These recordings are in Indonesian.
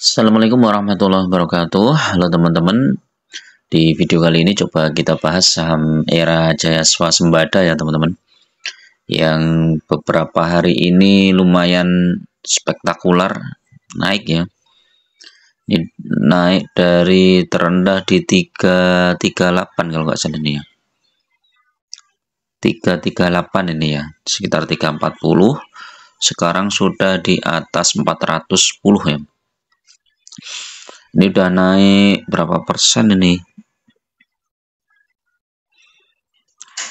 Assalamualaikum warahmatullahi wabarakatuh. Halo teman-teman. Di video kali ini coba kita bahas saham Era Jaya Swasembada ya teman-teman. Yang beberapa hari ini lumayan spektakuler naik ya. Ini naik dari terendah di 338 kalau nggak salah ini ya. 338 ini ya, sekitar 340. Sekarang sudah di atas 410 ya. Ini udah naik berapa persen ini?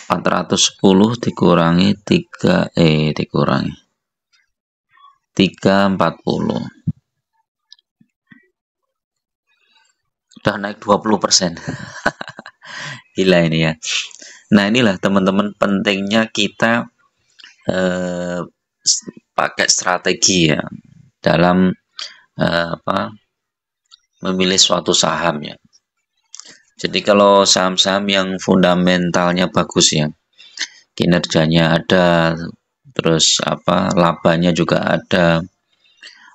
410 dikurangi 340. Udah naik 20%. Gila ini ya. Nah, inilah teman-teman pentingnya kita pakai strategi ya dalam memilih suatu saham ya. Jadi kalau saham-saham yang fundamentalnya bagus ya, kinerjanya ada, terus labanya juga ada,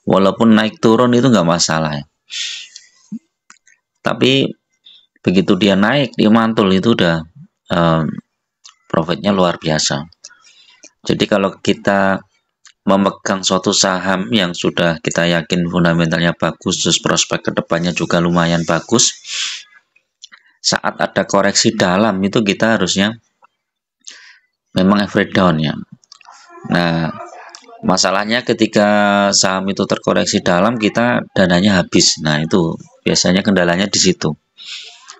walaupun naik turun itu nggak masalah ya. Tapi begitu dia naik, dia mantul itu udah profitnya luar biasa. Jadi kalau kita memegang suatu saham yang sudah kita yakin fundamentalnya bagus, terus prospek kedepannya juga lumayan bagus, saat ada koreksi dalam itu kita harusnya memang average down ya. Nah, masalahnya ketika saham itu terkoreksi dalam, kita dananya habis. Nah, itu biasanya kendalanya di situ.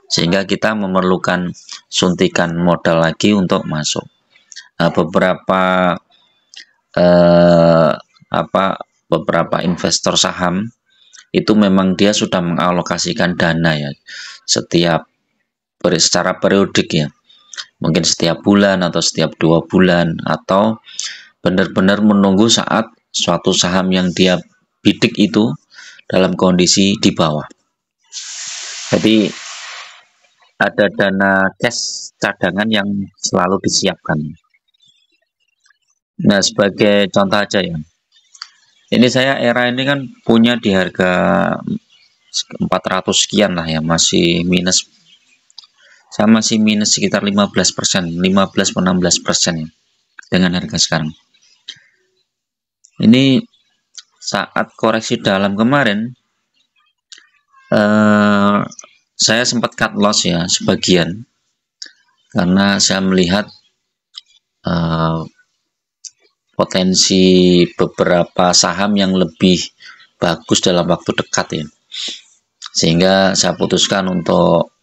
Sehingga kita memerlukan suntikan modal lagi untuk masuk. Nah, beberapa investor saham itu memang dia sudah mengalokasikan dana ya secara periodik ya, mungkin setiap bulan atau setiap 2 bulan, atau benar-benar menunggu saat suatu saham yang dia bidik itu dalam kondisi di bawah. Jadi ada dana cash cadangan yang selalu disiapkan. Nah, sebagai contoh aja ya, ini saya Era ini kan punya di harga 400 sekian lah ya, masih minus. Saya masih minus sekitar 15%, 15-16% ya dengan harga sekarang. Ini saat koreksi dalam kemarin, saya sempat cut loss ya sebagian, karena saya melihat potensi beberapa saham yang lebih bagus dalam waktu dekat ya, sehingga saya putuskan untuk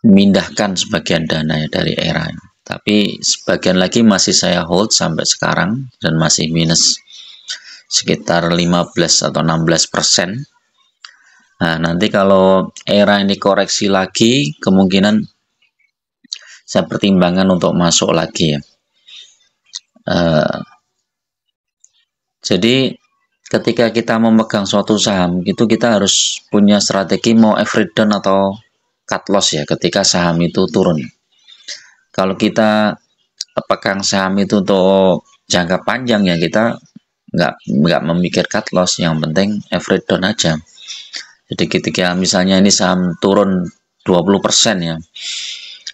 memindahkan sebagian dana ya dari Era. Tapi sebagian lagi masih saya hold sampai sekarang dan masih minus sekitar 15 atau 16%. Nah, nanti kalau Era ini koreksi lagi, kemungkinan saya pertimbangkan untuk masuk lagi ya. Jadi ketika kita memegang suatu saham itu kita harus punya strategi mau average down atau cut loss ya ketika saham itu turun. Kalau kita pegang saham itu untuk jangka panjang ya, kita nggak memikir cut loss, yang penting average down aja. Jadi ketika misalnya ini saham turun 20% ya,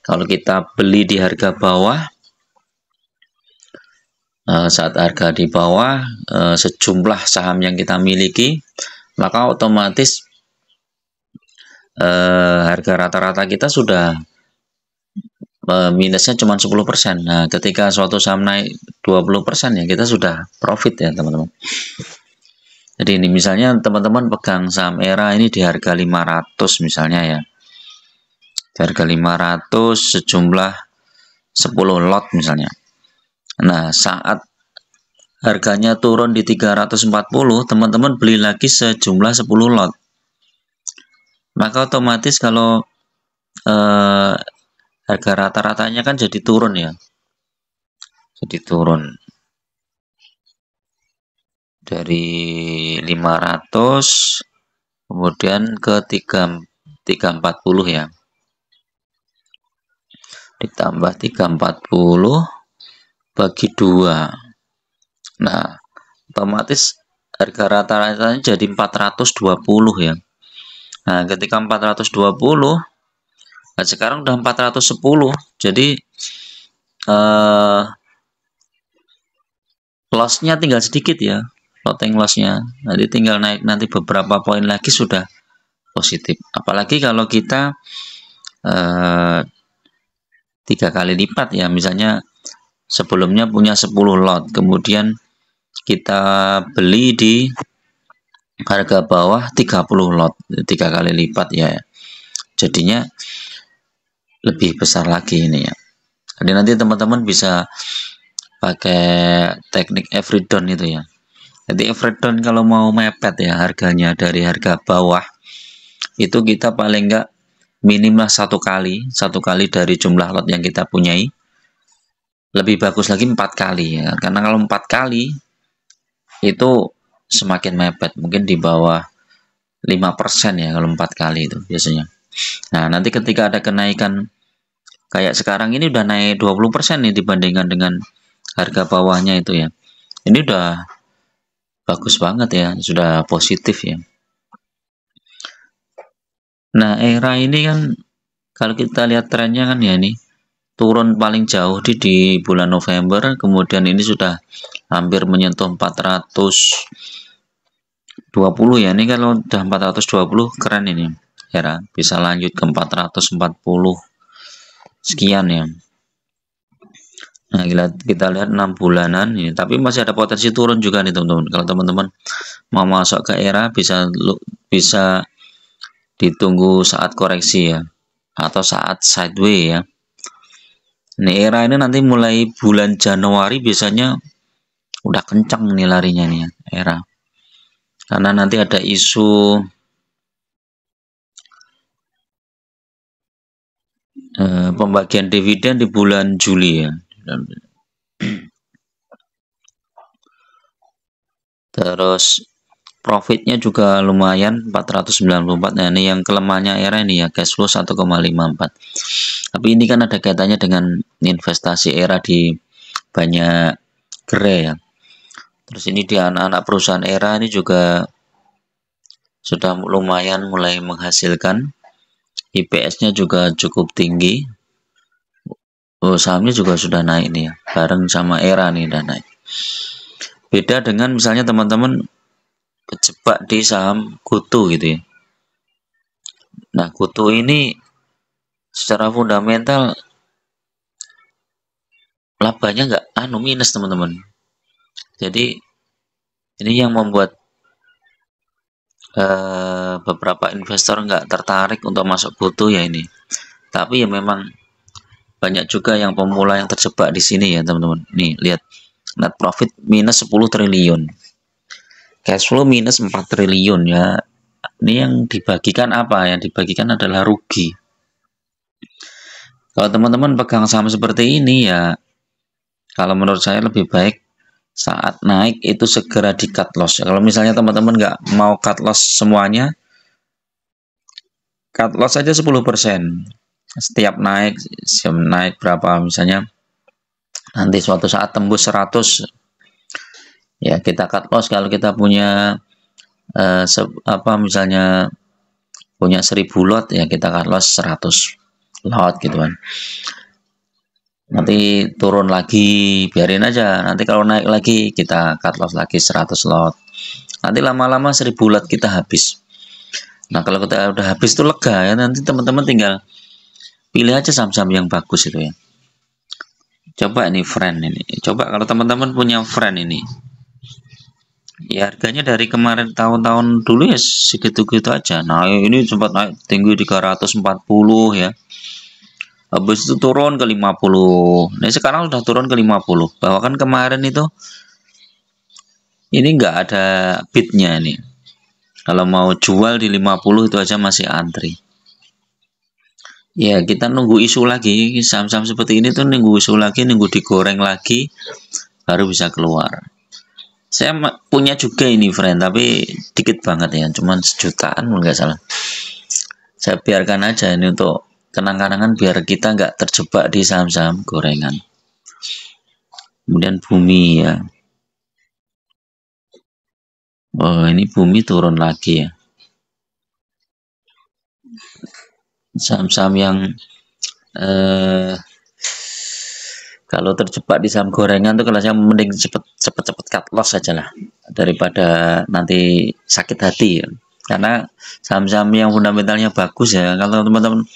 kalau kita beli di harga bawah, saat harga di bawah sejumlah saham yang kita miliki, maka otomatis harga rata-rata kita sudah minusnya cuma 10%. Nah, ketika suatu saham naik 20% ya kita sudah profit ya teman-teman. Jadi ini misalnya teman-teman pegang saham Era ini di harga 500 misalnya ya. Di harga 500 sejumlah 10 lot misalnya. Nah, saat harganya turun di 340, teman-teman beli lagi sejumlah 10 lot. Maka otomatis kalau harga rata-ratanya kan jadi turun ya. Jadi turun dari 500 kemudian ke 340 ya. Ditambah 340 bagi 2. Nah, otomatis harga rata-ratanya jadi 420 ya. Nah, ketika 420, nah sekarang udah 410. Jadi eh, lossnya tinggal sedikit ya, floating lossnya. Nanti tinggal naik nanti beberapa poin lagi sudah positif. Apalagi kalau kita eh, 3 kali lipat ya, misalnya sebelumnya punya 10 lot, kemudian kita beli di harga bawah 30 lot, 3 kali lipat ya. Jadinya lebih besar lagi ini ya. Jadi nanti teman-teman bisa pakai teknik every down itu ya. Jadi every down kalau mau mepet ya harganya dari harga bawah itu kita paling enggak minimal satu kali dari jumlah lot yang kita punyai. Lebih bagus lagi 4 kali ya, karena kalau 4 kali itu semakin mepet, mungkin di bawah 5% ya kalau 4 kali itu biasanya. Nah, nanti ketika ada kenaikan kayak sekarang ini udah naik 20% nih dibandingkan dengan harga bawahnya itu ya. Ini udah bagus banget ya, sudah positif ya. Nah, era ini kan kalau kita lihat trennya kan ya ini turun paling jauh di bulan November, kemudian ini sudah hampir menyentuh 420 ya. Ini kalau udah 420 keren ini era, bisa lanjut ke 440 sekian ya. Nah, kita lihat 6 bulanan ini, tapi masih ada potensi turun juga nih teman-teman. Kalau teman-teman mau masuk ke era bisa ditunggu saat koreksi ya, atau saat sideways ya. Ini era ini nanti mulai bulan Januari biasanya udah kencang nih larinya nih ya, era. Karena nanti ada isu pembagian dividen di bulan Juli ya. Terus profitnya juga lumayan 494. Nah, ini yang kelemahannya era ini ya, cash flow 1,54. Tapi ini kan ada kaitannya dengan investasi era di banyak gerai ya. Terus ini di anak-anak perusahaan era ini juga sudah lumayan mulai menghasilkan. IPS-nya juga cukup tinggi. Sahamnya juga sudah naik nih ya, bareng sama era nih udah naik. Beda dengan misalnya teman-teman kejebak di saham Kutu gitu ya. Nah, Kutu ini secara fundamental labanya nggak minus teman-teman. Jadi ini yang membuat beberapa investor nggak tertarik untuk masuk Kutu ya ini. Tapi ya memang banyak juga yang pemula yang terjebak di sini ya teman-teman. Nih lihat, net profit minus 10 triliun, cash flow minus 4 triliun ya. Ini yang dibagikan apa? Yang dibagikan adalah rugi. Kalau teman-teman pegang saham seperti ini ya, kalau menurut saya lebih baik saat naik itu segera di cut loss. Kalau misalnya teman-teman nggak mau cut loss semuanya, cut loss aja 10%. Setiap naik berapa misalnya nanti suatu saat tembus 100 ya kita cut loss. Kalau kita punya misalnya punya 1000 lot ya kita cut loss 100 lot gitu kan. Nanti turun lagi biarin aja, nanti kalau naik lagi kita cut loss lagi 100 lot. Nanti lama-lama 1000 lot kita habis. Nah, kalau kita udah habis itu lega ya, nanti teman-teman tinggal pilih aja saham-saham yang bagus itu ya. Coba ini friend ini. Coba kalau teman-teman punya friend ini. Ya harganya dari kemarin tahun-tahun dulu ya segitu-gitu aja. Nah, ini sempat naik tinggi 340 ya. Habis itu turun ke 50. Nah, sekarang udah turun ke 50. Bahkan kemarin itu ini nggak ada bidnya nih. Kalau mau jual di 50 itu aja masih antri. Ya, kita nunggu isu lagi. Saham-saham seperti ini tuh nunggu isu lagi, nunggu digoreng lagi, baru bisa keluar. Saya punya juga ini friend, tapi dikit banget ya, cuman 1 jutaan nggak salah. Saya biarkan aja ini untuk kenang-kenangan biar kita nggak terjebak di saham-saham gorengan. Kemudian Bumi ya. Oh, ini bumi turun lagi ya. Saham-saham yang eh, kalau terjebak di saham gorengan tuh, kalau saya mending cepet cut loss saja lah daripada nanti sakit hati ya. Karena saham-saham yang fundamentalnya bagus ya, kalau teman-teman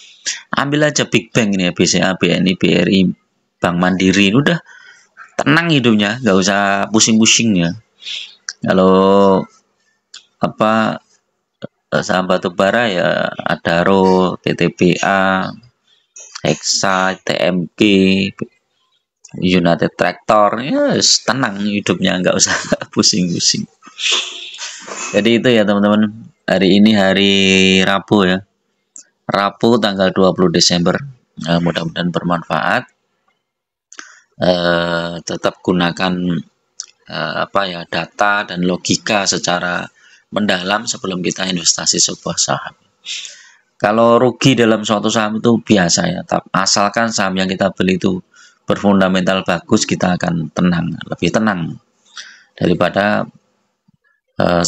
ambil aja Big Bank ini ya, BCA, BNI, BRI, Bank Mandiri, udah tenang hidupnya, nggak usah pusing-pusing ya. Kalau apa saham batu bara ya Adaro, PTBA, Hexa, TMK, United Tractor, ya tenang hidupnya, nggak usah pusing-pusing. Jadi itu ya teman-teman, hari ini hari Rabu ya, Rabu tanggal 20 Desember. Mudah-mudahan bermanfaat. Tetap gunakan apa ya, data dan logika secara mendalam sebelum kita investasi sebuah saham. Kalau rugi dalam suatu saham itu biasa ya, asalkan saham yang kita beli itu berfundamental bagus, kita akan tenang, lebih tenang daripada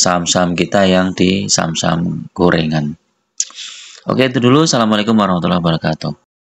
saham-saham kita yang di saham-saham gorengan. Oke, itu dulu. Assalamualaikum warahmatullahi wabarakatuh.